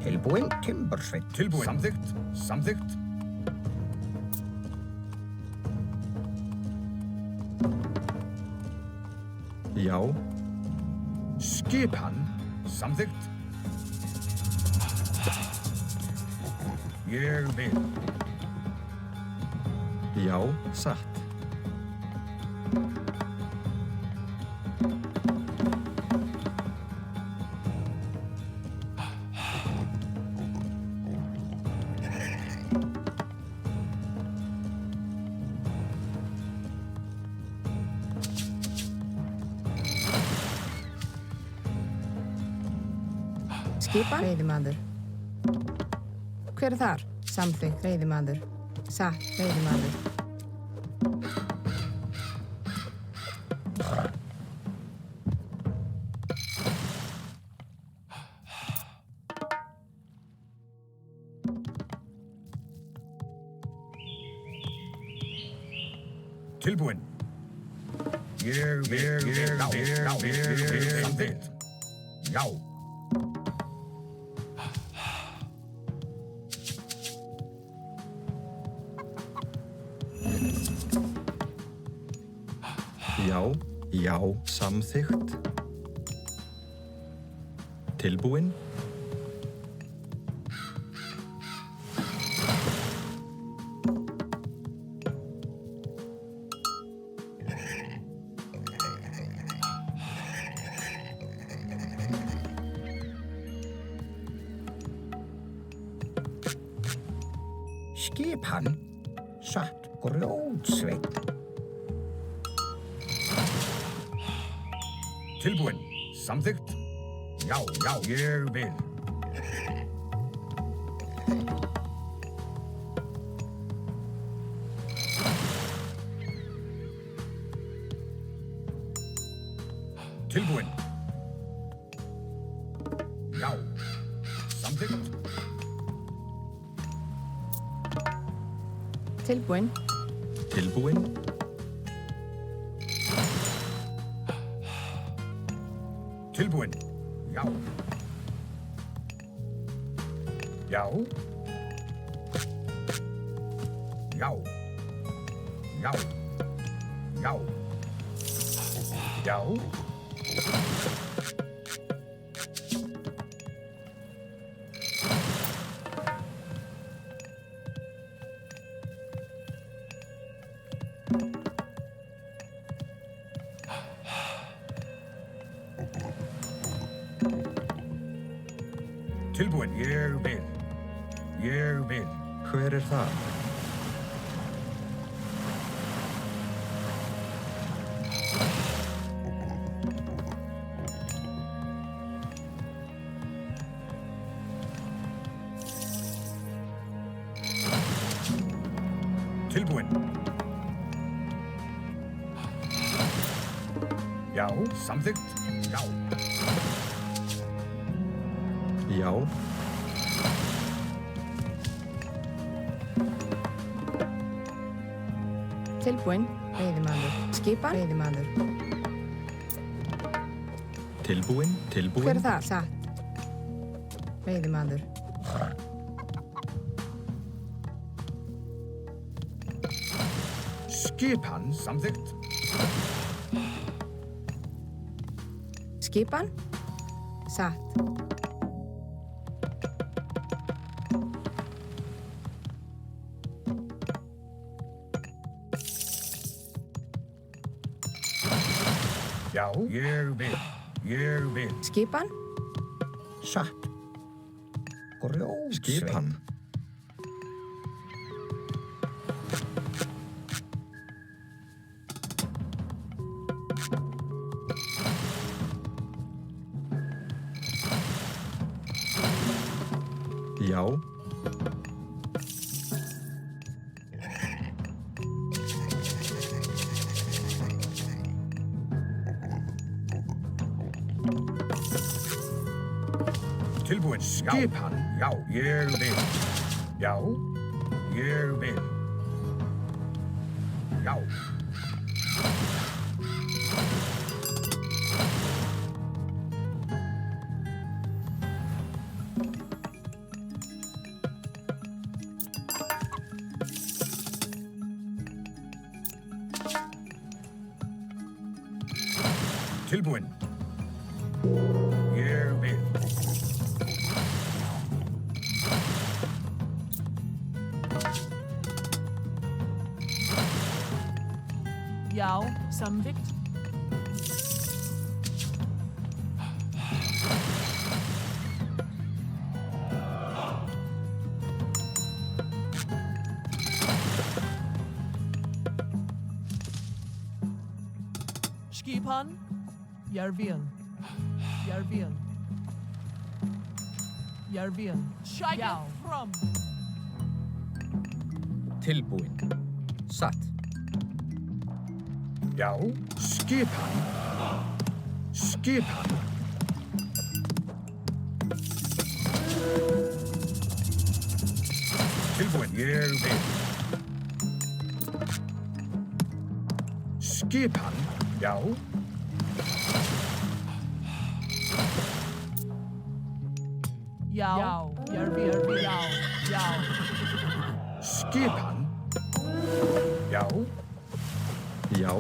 Tilbúinn, Timbursveinn. Tilbúinn. Samþykkt. Samþykkt. Já. Skipan. Samþykkt. Ég vil. Já, satt. Skipan? Veiðimaður. Hver er þar? Samþykkt. Veiðimaður. Satt. Veiðimaður. Tilbúinn. Ég vil. Samþykkt. Já. Já, já, samþykkt. Tilbúinn. Skipan, satt Grjótsveinn. Tilbúinn. Samþykkt. Já, ég vil. Tilbúinn. Já. Samþykkt. Tilbúinn. Tilbúinn. Tilbúinn. Já. Já. Já. Já. Já. Já. Tilbúinn. Ég vil. Ég vil. Hver er það? Tilbúinn. Já. Samþykkt. Já. Já. Tilbúinn. Veiðimaður. Skipan? Veiðimaður. Tilbúinn. Tilbúinn. Hver er þar? Satt. Veiðimaður. Skipan. Samþykkt. Skipan? Satt. Já. Ég vil. Ég vil. Skipan? Satt Grjótsveinn. Skipan. Já. Tilbúinn. Skipan. Já. Ég vil. Já. Ég vil. Já. Tilbúinn. Ég vil. Já, samþykkt. Skipan. Jeg vil. Jeg vil. Jeg vil. Já. Fram. Tilbúinn. Satt. Já, skipan. Skipan. Tilbúinn. Ég vil. Skipan. Já. Já. Jeg vil. Já. Já. Skipan. Já. Já.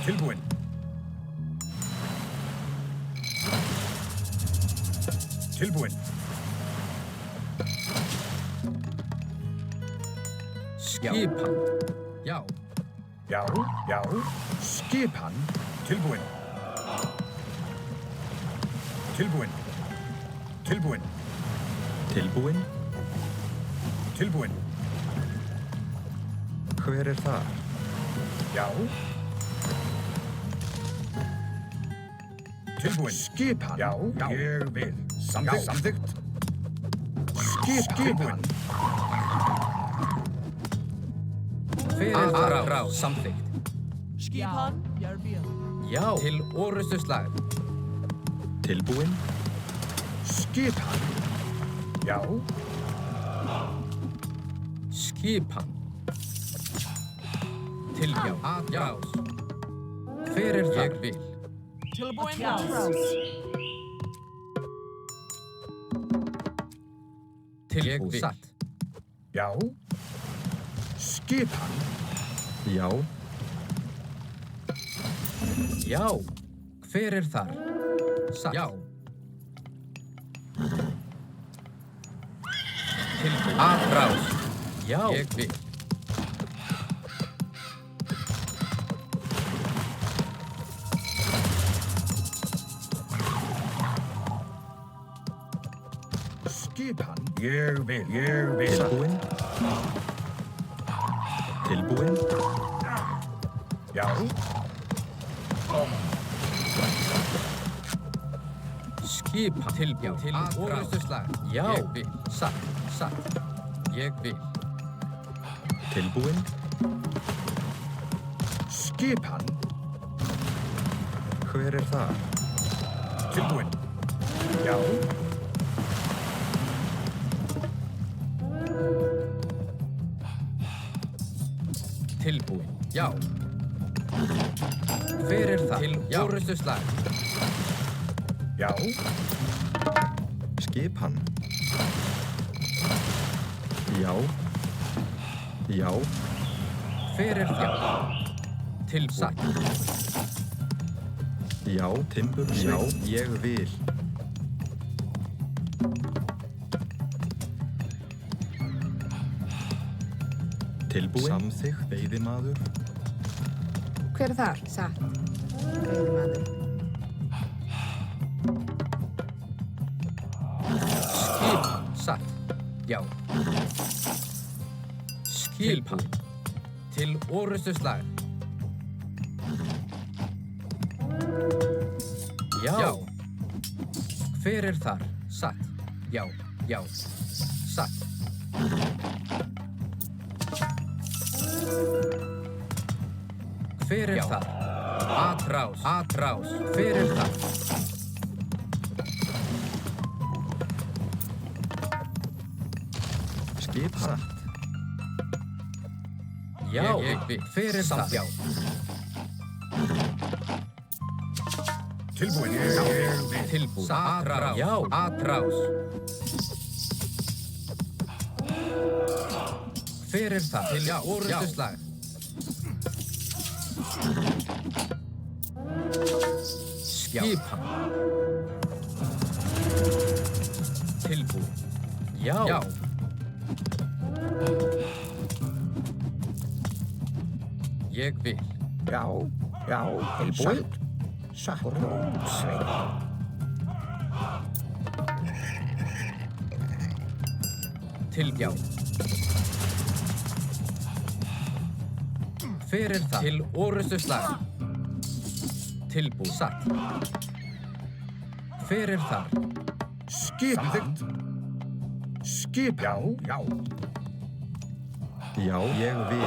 Tilbúinn. Tilbúinn. Skipan. Já. Já, já. Skipan. Tilbúinn. Tilbúinn. Tilbúinn. Tilbúinn. Tilbúinn. Hver er það? Já. Tilbúinn. Skipan. Já, já. Ég vil. Samþykkt. Samþykkt. Skipan. Fyrir þar. Samþykkt. Skipan. Jeg vil. Já. Til orustu slag. Tilbúinn. Skipan. Já. Skipan. Til atrás. Fyrir þar. Ég vil. Tilbúinn. Tilbúinn. Satt. Já. Skipan. Já. Já. Hver er þar? Satt. Já. Tilbúinn. Atrás. Já. Ég vil. Skipan. Ég vil. Ég vil. Tilbúinn. Tilbúinn. Já. Skipan. Tilbúinn. Til orustu slag. Já. Ég vil. Satt. Satt. Ég vil. Tilbúinn. Skipan. Hver er það? Tilbúinn. Já. Tilbúinn. Já. Hver er það? Til orustu slag. Já. Skipan. Já. Já. Hver er það? Til satt. Já. Timbur. Já. Ég vil. Tilbúinn. Samþykkt. Veiðimaður. Hver er þar? Satt. Veiðimaður. Skipan. Satt. Já. Skipan. Til orustu slag. Já. Hver er þar? Satt. Já. Já. Satt. Hver er þar? Atrás. Atrás. Hver er þar? Skipan. Já. Ég vil. Hver er þar? Já. Tilbúinn. Ég vil. Tilbúinn. Atrás. Já. Atrás. Hver er það? Til orustu slag. Skipan. Tilbúin. Já. Já. Ég vil. Já, já, tilbúin. Satt og rótsveit. Tilbúin. Fyrir það. Til orustuslag. Tilbúin. Satt. Fyrir þar. Samþykkt. Skipan. Já. Já, ég vil.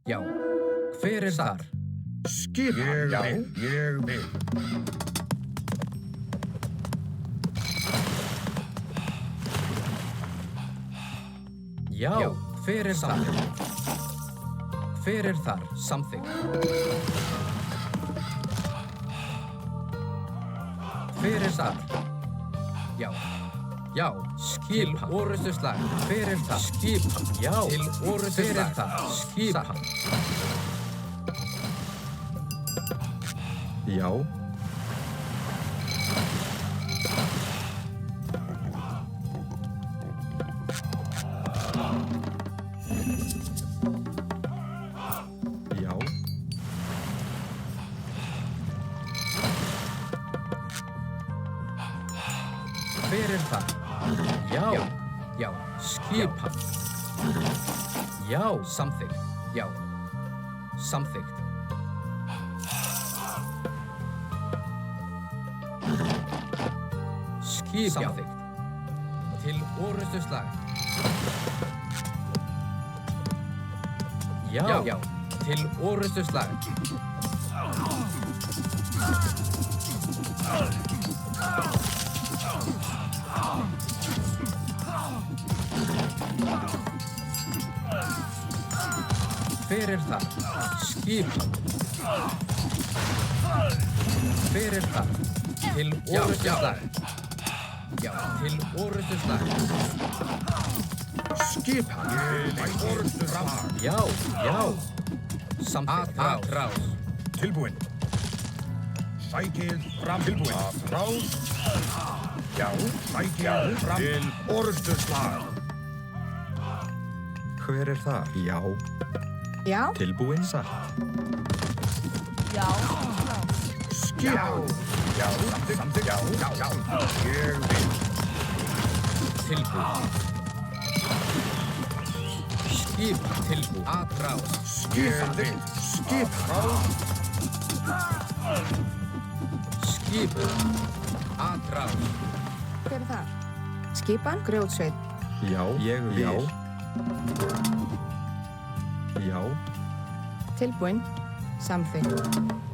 Já. Hver er þar? Skipan. Já. Ég vil. Já. Hver er þar? Hver er þar? Samþykkt. Hver er þar? Já. Já. Skipan. Til orustuslag. Hver er þar? Skipan. Já. Til orustuslag. Hver er þar? Skipan. Já. Já. Hver er þar? Já. Já. Já. Skipan. Já. Samþykkt. Já. Samþykkt. Skipan. Samþykkt. Til orustuslag. Já. Já. Já. Til orustuslag. Hver er það? Skipan. Hver er það? Til orustuslag. Já, til orustuslag. Skipan. Til orustuslag. Já, já. Samþykkt. Atrás. Tilbúin. Sækið fram. Tilbúin. Atrás. Já. Sækið fram. Til orustuslag. Hver er þar? Já. Já. Tilbúin satt. Já. Skipan. Já. Samþykkt. Já. Já. Já. Ég vil. Tilbúin. Skipan. Tilbúin. Atrás. Skipan. Skipan. Skipan. Atrás. Hver er þar? Skipan, grjótsveit. Já, ég vil. Já. Já. Tilbúin. Samþykkt.